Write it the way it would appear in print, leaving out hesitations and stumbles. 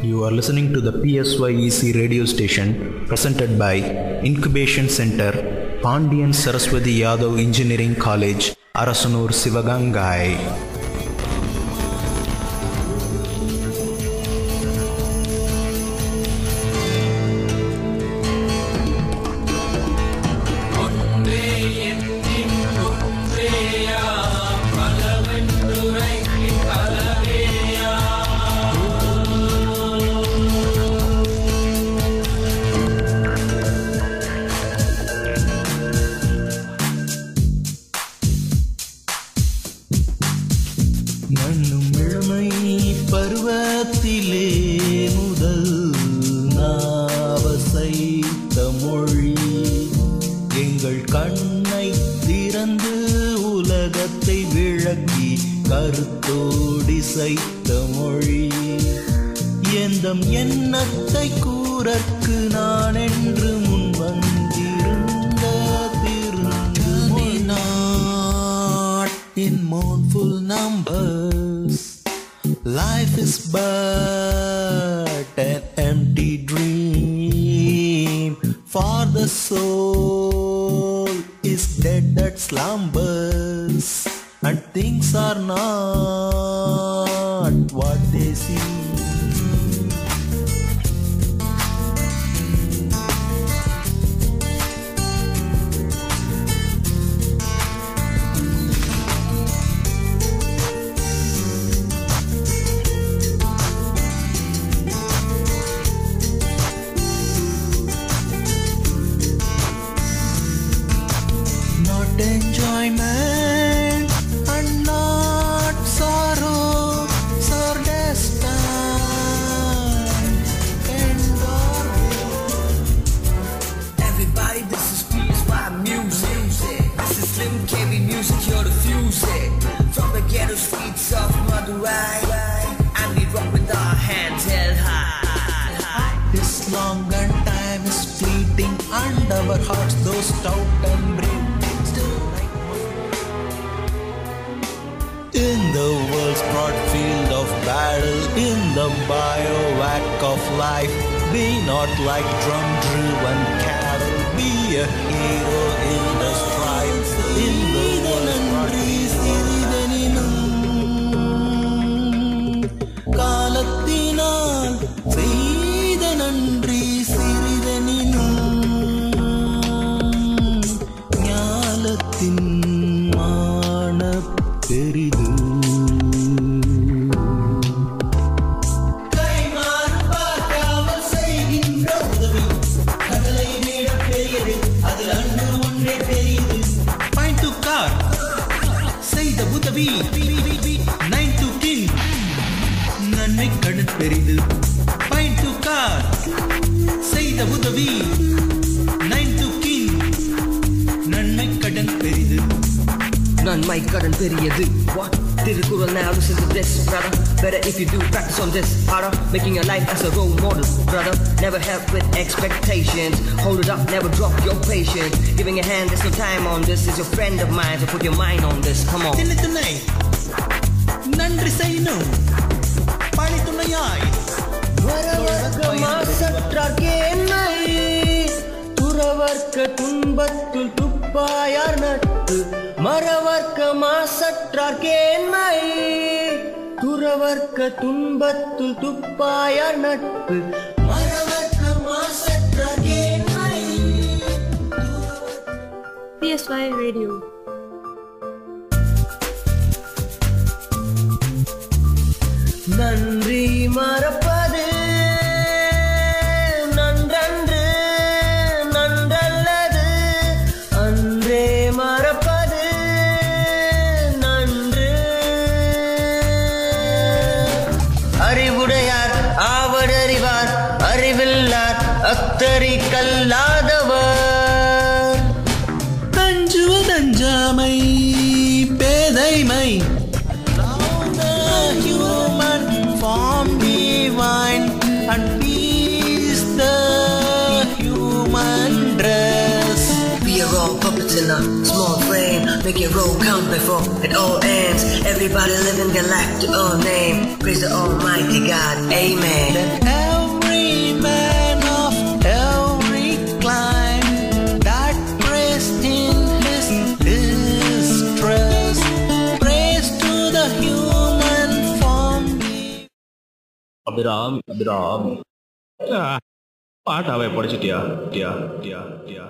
You are listening to the PSYEC radio station presented by Incubation Center, Pandian Saraswati Yadav Engineering College, Arasanur, Sivagangai. Life is but an empty dream, for the soul is dead that slumbers, and things are not what they seem. Enjoyment and not sorrow, so destined and everybody, this is PSY music. This is Slim KB music, you're the fuse it. From the ghetto streets of Madurai, and we rock with our hands held high. This long and time is fleeting, and our hearts though stout and brave. In the world's broad field of battle, in the bivouac of life, be not like drum-driven cattle, be a hero in the strife. In the world's broad field காலத்தினால் செய்த நன்றி சிறிதனினும் ஞாலத்தின் மான பெரிது. நன்மை கடன் பெரிது. Point to car, செய்த உதவி. 9 to king, நன்மை கடன் பெரிது. நன்மை கடன் பெரியது. What? Tirukkural, now listen to this, brother. Better if you do practice on this harder. Making your life as a role model, brother. Never help with expectations. Hold it up, never drop your patience. Giving a hand, there's no time on this. Is your friend of mine, so put your mind on this. Come on. தினத்தினை நன்றி செய்யணும். பழி துணையாய் வரவர்க்க மாசற்றார்க்கேன்மை, துறவர்க்க துன்பத்துள் துப்பாயார் நட்பு. மறவர்க்க மாசற்றார்க்கேன்மை, துறவர்க்க துன்பத்துள் துப்பாயார் நட்பு. மறவர்க்க மாசற்றார்க்கேன்மை. PSY Radio. நன்றி மறப்பது நன்றன்று நன்றல்லது, அன்றே மறப்பது நன்று. அறிவுடையார் ஆவடறிவார், அறிவில்லார் அத்தறி கல்லாதவர். அஞ்சுவதஞ்சாமை பேதைமை, form divine, and peace the human dress. Be a raw puppet in a small frame, make your roll count before it all ends. Everybody living their life to own name. Praise the Almighty God, amen. Abirami பாட்டாவே படிச்சுட்டியா டியா டியா டியா